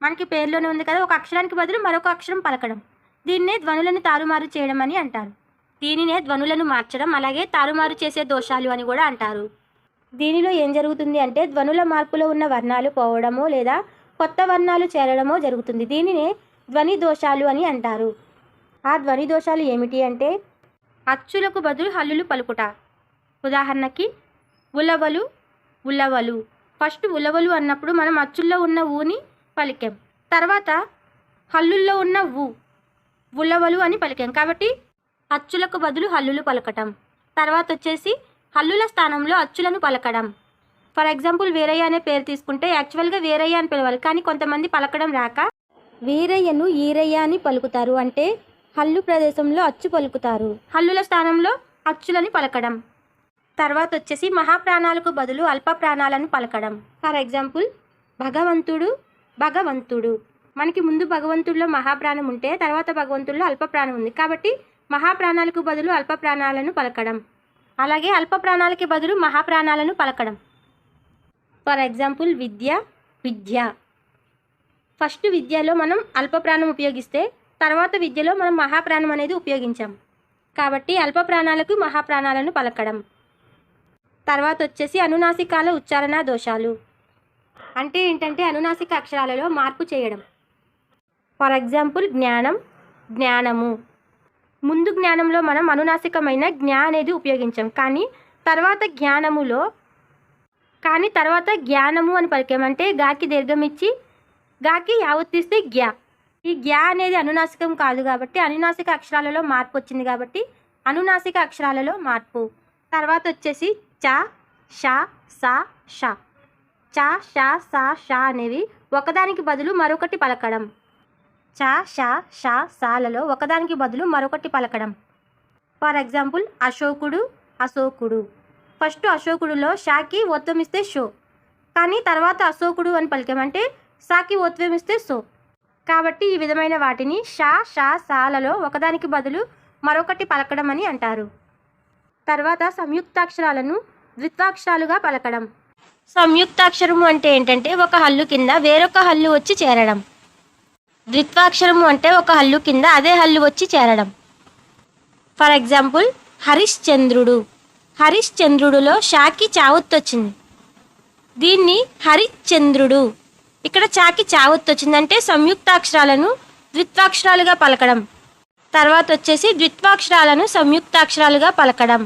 మనకి పేరులోనే ఉంది కదా, ఒక అక్షరానికి బదులు మరొక అక్షరం పలకడం. దీన్నే ధ్వనులను తారుమారు చేయడం అని అంటారు. దీనినే ధ్వనులను మార్చడం అలాగే తారుమారు చేసే దోషాలు అని కూడా అంటారు. దీనిలో ఏం జరుగుతుంది అంటే ధ్వనుల మార్పులో ఉన్న వర్ణాలు పోవడమో లేదా కొత్త వర్ణాలు చేరడమో జరుగుతుంది. దీనినే ధ్వని దోషాలు అని అంటారు. ఆ ధ్వని దోషాలు ఏమిటి అంటే అచ్చులకు బదులు హల్లులు పలుకుట. ఉదాహరణకి ఉలవలు, ఉలవలు. ఫస్ట్ ఉలవలు అన్నప్పుడు మనం అచ్చుల్లో ఉన్న ఊని పలికాం, తర్వాత హల్లుల్లో ఉన్న ఉలవలు అని పలికాం. కాబట్టి అచ్చులకు బదులు హల్లులు పలకటం. తర్వాత వచ్చేసి హల్లుల స్థానంలో అచ్చులను పలకడం. ఫర్ ఎగ్జాంపుల్ వీరయ్య అనే పేరు తీసుకుంటే యాక్చువల్గా వీరయ్య అని పిలవాలి, కానీ కొంతమంది పలకడం రాక వీరయ్యను ఈరయ్య అని పలుకుతారు. అంటే హల్లు ప్రదేశంలో అచ్చు పలుకుతారు, హల్లుల స్థానంలో అచ్చులని పలకడం. తర్వాత వచ్చేసి మహాప్రాణాలకు బదులు అల్ప ప్రాణాలను పలకడం. ఫర్ ఎగ్జాంపుల్ భగవంతుడు, భగవంతుడు. మనకి ముందు భగవంతుడిలో మహాప్రాణం ఉంటే తర్వాత భగవంతుడిలో అల్ప ప్రాణం ఉంది, కాబట్టి మహాప్రాణాలకు బదులు అల్ప ప్రాణాలను పలకడం. అలాగే అల్ప ప్రాణాలకి బదులు మహాప్రాణాలను పలకడం. For example Vidya, Vidya. First విద్యలో మనం అల్ప ప్రాణం ఉపయోగిస్తే తర్వాత విద్యలో మనం మహాప్రాణం అనేది ఉపయోగించాం, కాబట్టి అల్ప ప్రాణాలకు మహాప్రాణాలను పలకడం. తర్వాత వచ్చేసి అనునాసికాల ఉచ్చారణ దోషాలు. అంటే ఏంటంటే అనునాసిక అక్షరాలలో మార్పు చేయడం. ఫర్ ఎగ్జాంపుల్ జ్ఞానం, జ్ఞానము. ముందు జ్ఞానంలో మనం అనునాసికమైన జ్ఞా అనేది ఉపయోగించాం, కానీ తర్వాత జ్ఞానము అని పలికామంటే గాకి దీర్ఘం ఇచ్చి గాకి యావత్తిస్తే గ్యా. ఈ గ్యా అనేది అనునాసికం కాదు కాబట్టి అనునాసిక అక్షరాలలో మార్పు వచ్చింది, కాబట్టి అనునాసిక అక్షరాలలో మార్పు. తర్వాత వచ్చేసి చ, ష, స, ష. చ, ష, స, ష అనేవి ఒకదానికి బదులు మరొకటి పలకడం. చ, ష, ష, సాలలో ఒకదానికి బదులు మరొకటి పలకడం. ఫర్ ఎగ్జాంపుల్ అశోకుడు, అశోకుడు. ఫస్ట్ అశోకుడులో షాకి ఓత్వం ఇస్తే షో, కానీ తర్వాత అశోకుడు అని పలికామంటే సాకి ఓత్వం ఇస్తే సో. కాబట్టి ఈ విధమైన వాటిని ష, ష, సాలలో ఒకదానికి బదులు మరొకటి పలకడం అని అంటారు. తర్వాత సంయుక్తాక్షరాలను ద్విత్వాక్షరాలుగా పలకడం. సంయుక్తాక్షరము అంటే ఏంటంటే ఒక హల్లు కింద వేరొక హల్లు వచ్చి చేరడం. ద్విత్వాక్షరము అంటే ఒక హల్లు కింద అదే హల్లు వచ్చి చేరడం. ఫర్ ఎగ్జాంపుల్ హరిశ్చంద్రుడు. హరిశ్చంద్రుడులో షాకి చావొత్తు వచ్చింది, దీన్ని హరిశ్చంద్రుడు. ఇక్కడ చాకి చావొత్తు వచ్చిందంటే సంయుక్తాక్షరాలను ద్విత్వాక్షరాలుగా పలకడం. తర్వాత వచ్చేసి ద్విత్వాక్షరాలను సంయుక్తాక్షరాలుగా పలకడం.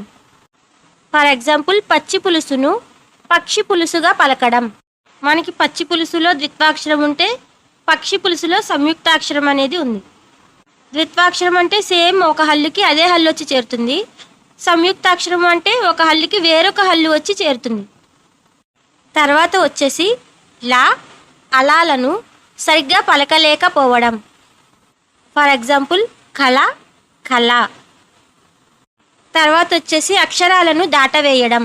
ఫర్ ఎగ్జాంపుల్ పచ్చి పులుసును పక్షి పులుసుగా పలకడం. మనకి పచ్చి పులుసులో ద్విత్వాక్షరం ఉంటే పక్షి పులుసులో సంయుక్తాక్షరం అనేది ఉంది. ద్విత్వాక్షరం అంటే సేమ్ ఒక హల్లుకి అదే హల్లు వచ్చి చేరుతుంది, సంయుక్తాక్షరం అంటే ఒక హల్లుకి వేరొక హల్లు వచ్చి చేరుతుంది. తర్వాత వచ్చేసి లా అలాలను సరిగ్గా పలకలేకపోవడం. ఫర్ ఎగ్జాంపుల్ కళ కళ. తర్వాత వచ్చేసి అక్షరాలను దాటవేయడం.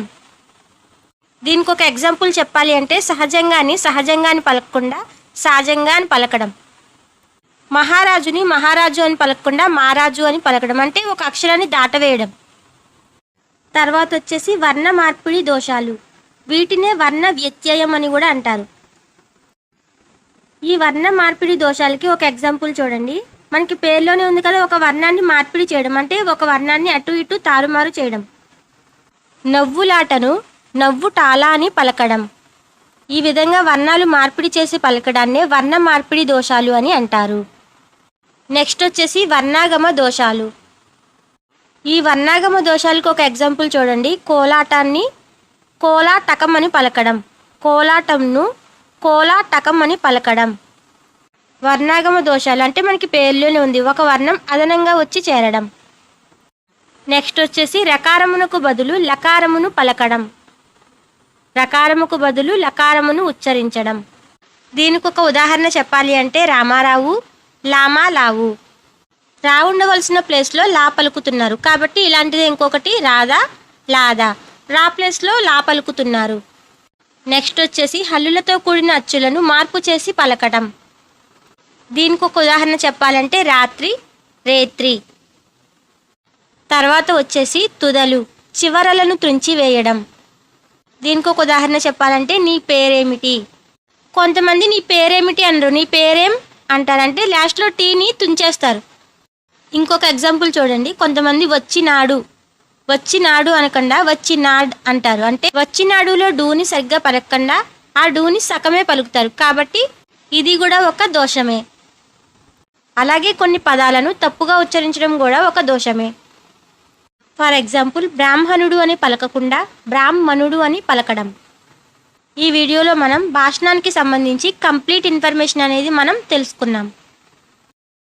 దీనికి ఒక ఎగ్జాంపుల్ చెప్పాలి అంటే సహజంగా అని పలకకుండా సహజంగా అని పలకడం. మహారాజుని మహారాజు అని పలకకుండా మహారాజు అని పలకడం అంటే ఒక అక్షరాన్ని దాటవేయడం. తర్వాత వచ్చేసి వర్ణ మార్పిడి దోషాలు. వీటినే వర్ణ వ్యత్యయం అని కూడా అంటారు. ఈ వర్ణ మార్పిడి దోషాలకి ఒక ఎగ్జాంపుల్ చూడండి. మనకి పేరులోనే ఉంది కదా, ఒక వర్ణాన్ని మార్పిడి చేయడం అంటే ఒక వర్ణాన్ని అటు ఇటు తారుమారు చేయడం. నవ్వులాటను నవ్వుటాలా అని పలకడం. ఈ విధంగా వర్ణాలు మార్పిడి చేసి పలకడాన్నే వర్ణ మార్పిడి దోషాలు అని అంటారు. నెక్స్ట్ వచ్చేసి వర్ణాగమ దోషాలు. ఈ వర్ణాగమ దోషాలకు ఒక ఎగ్జాంపుల్ చూడండి. కోలాటాన్ని కోలాటకం అని పలకడం, కోలాటంను కోలాటకం అని పలకడం. వర్ణాగమ దోషాలు అంటే మనకి పేర్లోనే ఉంది, ఒక వర్ణం అదనంగా వచ్చి చేరడం. నెక్స్ట్ వచ్చేసి రకారమునకు బదులు లకారమును పలకడం, రకారముకు బదులు లకారమును ఉచ్చరించడం. దీనికి ఒక ఉదాహరణ చెప్పాలి అంటే రామారావు లామా లావు. రా ఉండవలసిన ప్లేస్లో లా పలుకుతున్నారు కాబట్టి ఇలాంటిది ఇంకొకటి రాధా లాదా. రా ప్లేస్లో లా పలుకుతున్నారు. నెక్స్ట్ వచ్చేసి హల్లులతో కూడిన అచ్చులను మార్పు చేసి పలకడం. దీనికి ఒక ఉదాహరణ చెప్పాలంటే రాత్రి రేత్రి. తర్వాత వచ్చేసి తుదలు చివరలను త్రుంచి వేయడం. దీనికి ఒక ఉదాహరణ చెప్పాలంటే నీ పేరేమిటి. కొంతమంది నీ పేరేమిటి అనరు, నీ పేరేం అంటారంటే లాస్ట్లో టీని తుంచేస్తారు. ఇంకొక ఎగ్జాంపుల్ చూడండి. కొంతమంది వచ్చినాడు అనకుండా వచ్చినాడ్ అంటారు. అంటే వచ్చినాడులో డూని సరిగ్గా పలకకుండా ఆ డూని సగమే పలుకుతారు కాబట్టి ఇది కూడా ఒక దోషమే. అలాగే కొన్ని పదాలను తప్పుగా ఉచ్చరించడం కూడా ఒక దోషమే. ఫర్ ఎగ్జాంపుల్ బ్రాహ్మణుడు అని పలకకుండా బ్రాహ్మణుడు అని పలకడం. ఈ వీడియోలో మనం భాషణానికి సంబంధించి కంప్లీట్ ఇన్ఫర్మేషన్ అనేది మనం తెలుసుకున్నాం.